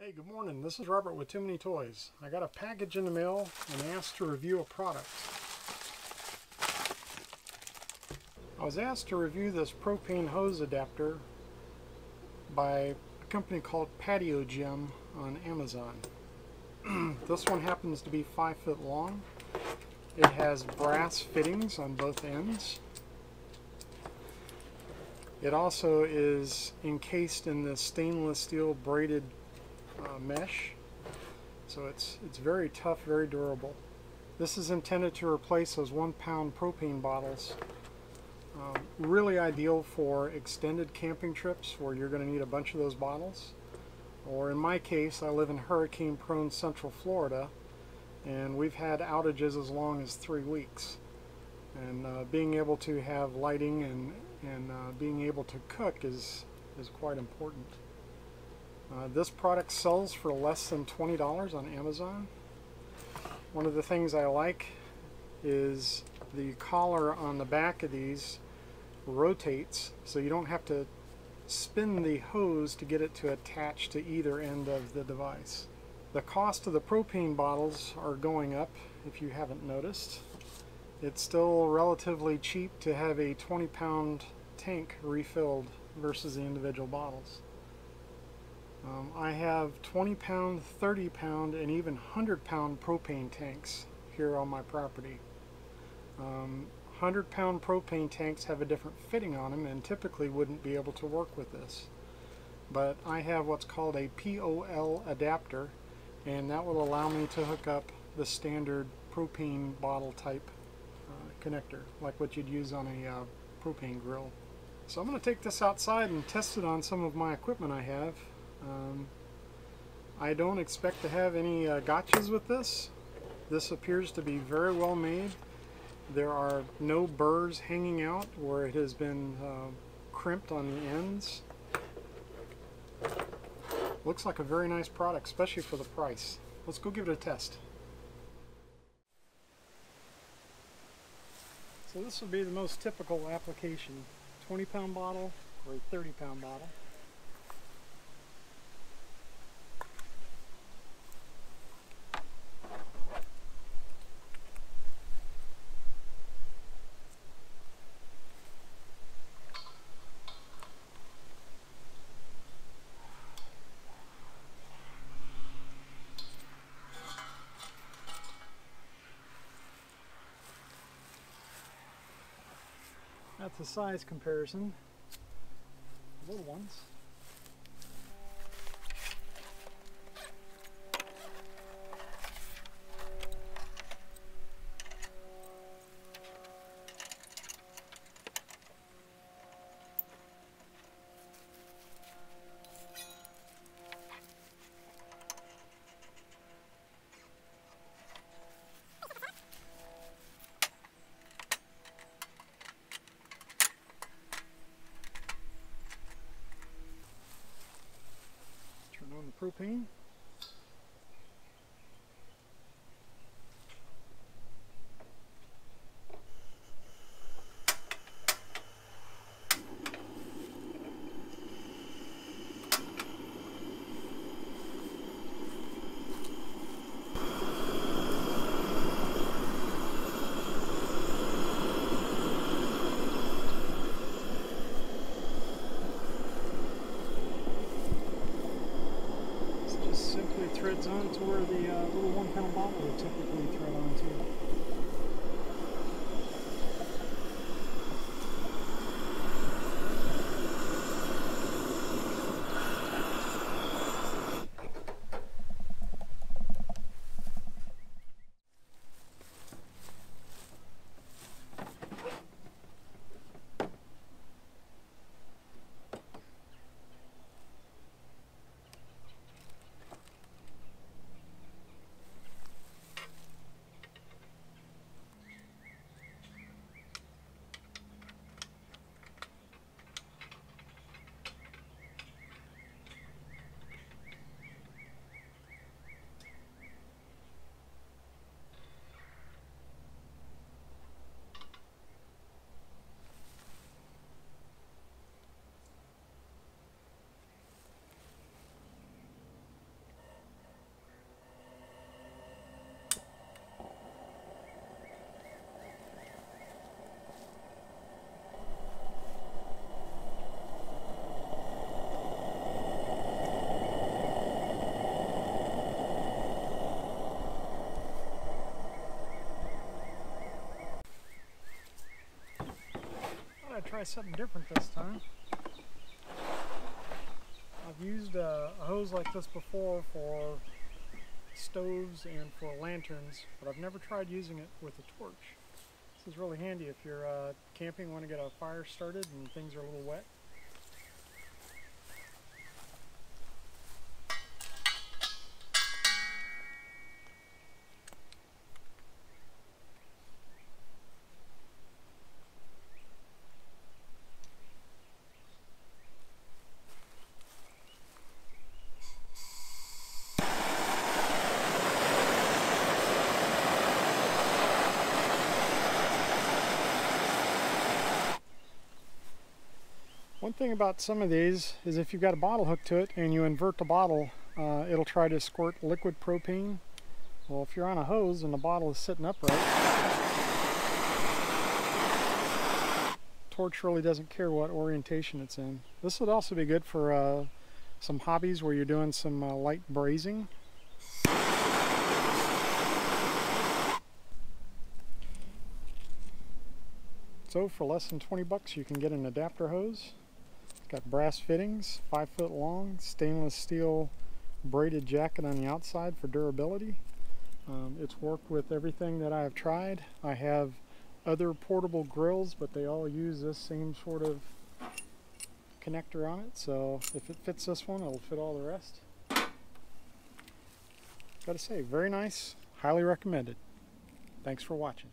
Hey, good morning. This is Robert with Too Many Toys. I got a package in the mail and asked to review a product. I was asked to review this propane hose adapter by a company called PatioGem on Amazon. This one happens to be 5 foot long. It has brass fittings on both ends. It also is encased in this stainless steel braided mesh, so it's very tough, very durable. This is intended to replace those 1 pound propane bottles. Really ideal for extended camping trips where you're going to need a bunch of those bottles. Or in my case, I live in hurricane prone Central Florida and we've had outages as long as 3 weeks. And being able to have lighting and being able to cook is quite important. This product sells for less than $20 on Amazon. One of the things I like is the collar on the back of these rotates, so you don't have to spin the hose to get it to attach to either end of the device. The cost of the propane bottles are going up, if you haven't noticed. It's still relatively cheap to have a 20-pound tank refilled versus the individual bottles. I have 20-pound, 30-pound, and even 100-pound propane tanks here on my property. 100-pound propane tanks have a different fitting on them and typically wouldn't be able to work with this. But I have what's called a POL adapter, and that will allow me to hook up the standard propane bottle type connector, like what you'd use on a propane grill. So I'm going to take this outside and test it on some of my equipment I have. I don't expect to have any gotchas with this. This appears to be very well made. There are no burrs hanging out where it has been crimped on the ends. Looks like a very nice product, especially for the price. Let's go give it a test. So this would be the most typical application. 20-pound bottle or a 30-pound bottle. That's a size comparison. Little ones. On the propane. Simply threads on to where the little 1-pound bottle would typically thread on to. something different this time. I've used a hose like this before for stoves and for lanterns, but I've never tried using it with a torch. This is really handy if you're camping, want to get a fire started and things are a little wet. One thing about some of these is if you've got a bottle hooked to it and you invert the bottle, it'll try to squirt liquid propane. Well, if you're on a hose and the bottle is sitting upright, torch really doesn't care what orientation it's in. This would also be good for some hobbies where you're doing some light brazing. So for less than 20 bucks you can get an adapter hose. Got brass fittings, 5 foot long, stainless steel braided jacket on the outside for durability. It's worked with everything that I have tried. I have other portable grills, but they all use this same sort of connector on it. So if it fits this one, it'll fit all the rest. Gotta say, very nice, highly recommended. Thanks for watching.